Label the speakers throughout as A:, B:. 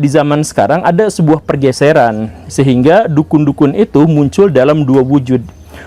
A: di zaman sekarang ada sebuah pergeseran, sehingga dukun-dukun itu muncul dalam dua wujud.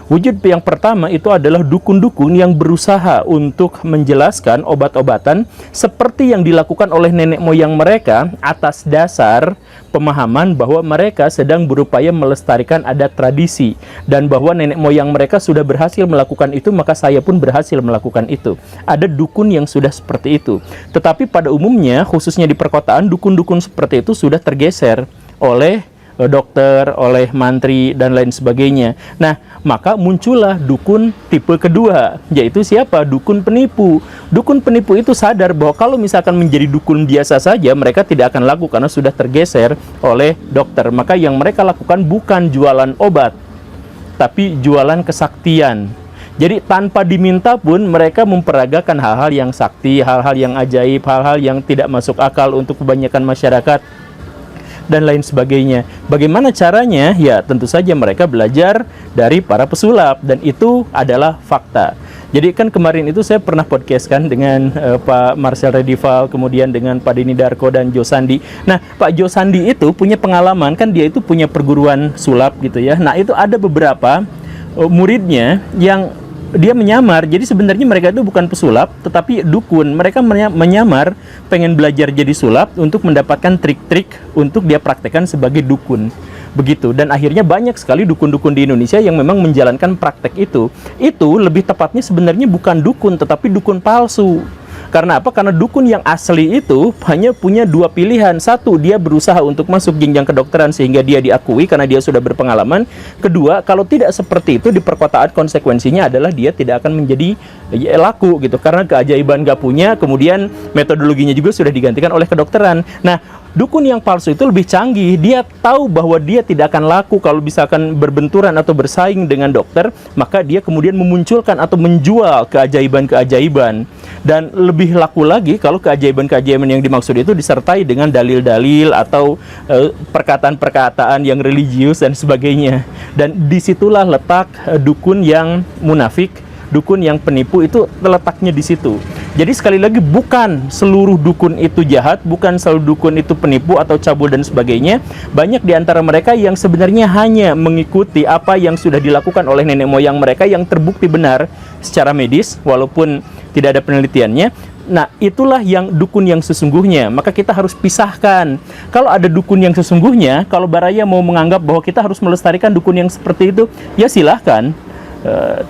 A: Wujud yang pertama itu adalah dukun-dukun yang berusaha untuk menjelaskan obat-obatan seperti yang dilakukan oleh nenek moyang mereka atas dasar pemahaman bahwa mereka sedang berupaya melestarikan adat tradisi, dan bahwa nenek moyang mereka sudah berhasil melakukan itu, maka saya pun berhasil melakukan itu. Ada dukun yang sudah seperti itu. Tetapi pada umumnya, khususnya di perkotaan, dukun-dukun seperti itu sudah tergeser oleh dokter, oleh mantri, dan lain sebagainya. Nah, maka muncullah dukun tipe kedua, yaitu siapa? Dukun penipu. Dukun penipu itu sadar bahwa kalau misalkan menjadi dukun biasa saja, mereka tidak akan laku karena sudah tergeser oleh dokter. Maka yang mereka lakukan bukan jualan obat, tapi jualan kesaktian. Jadi tanpa diminta pun mereka memperagakan hal-hal yang sakti, hal-hal yang ajaib, hal-hal yang tidak masuk akal untuk kebanyakan masyarakat, dan lain sebagainya. Bagaimana caranya? Ya, tentu saja mereka belajar dari para pesulap, dan itu adalah fakta. Jadi kan kemarin itu saya pernah podcast kan dengan Pak Marcel Redival, kemudian dengan Pak Denny Darko dan Jo Sandi. Nah, Pak Jo Sandi itu punya pengalaman, kan dia itu punya perguruan sulap gitu ya. Nah, itu ada beberapa muridnya yang dia menyamar. Jadi sebenarnya mereka itu bukan pesulap, tetapi dukun. Mereka menyamar pengen belajar jadi sulap untuk mendapatkan trik-trik untuk dia praktekkan sebagai dukun. Begitu. Dan akhirnya banyak sekali dukun-dukun di Indonesia yang memang menjalankan praktek itu. Itu lebih tepatnya sebenarnya bukan dukun, tetapi dukun palsu. Karena apa? Karena dukun yang asli itu hanya punya dua pilihan. Satu, dia berusaha untuk masuk jenjang kedokteran sehingga dia diakui karena dia sudah berpengalaman. Kedua, kalau tidak seperti itu di perkotaan, konsekuensinya adalah dia tidak akan menjadi laku gitu. Karena keajaiban gak punya, kemudian metodologinya juga sudah digantikan oleh kedokteran. Nah, dukun yang palsu itu lebih canggih. Dia tahu bahwa dia tidak akan laku kalau misalkan berbenturan atau bersaing dengan dokter, maka dia kemudian memunculkan atau menjual keajaiban-keajaiban. Dan lebih laku lagi kalau keajaiban-keajaiban yang dimaksud itu disertai dengan dalil-dalil atau perkataan-perkataan yang religius dan sebagainya. Dan disitulah letak dukun yang munafik, dukun yang penipu, itu letaknya di situ. Jadi sekali lagi, bukan seluruh dukun itu jahat, bukan seluruh dukun itu penipu atau cabul dan sebagainya. Banyak di antara mereka yang sebenarnya hanya mengikuti apa yang sudah dilakukan oleh nenek moyang mereka yang terbukti benar secara medis, walaupun tidak ada penelitiannya. Nah, itulah yang dukun yang sesungguhnya. Maka kita harus pisahkan. Kalau ada dukun yang sesungguhnya, kalau Baraya mau menganggap bahwa kita harus melestarikan dukun yang seperti itu, ya silahkan.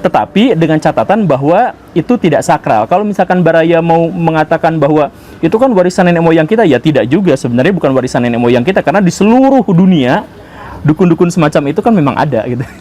A: Tetapi dengan catatan bahwa itu tidak sakral. Kalau misalkan Baraya mau mengatakan bahwa itu kan warisan nenek moyang kita, ya tidak juga. Sebenarnya bukan warisan nenek moyang kita, karena di seluruh dunia dukun-dukun semacam itu kan memang ada gitu.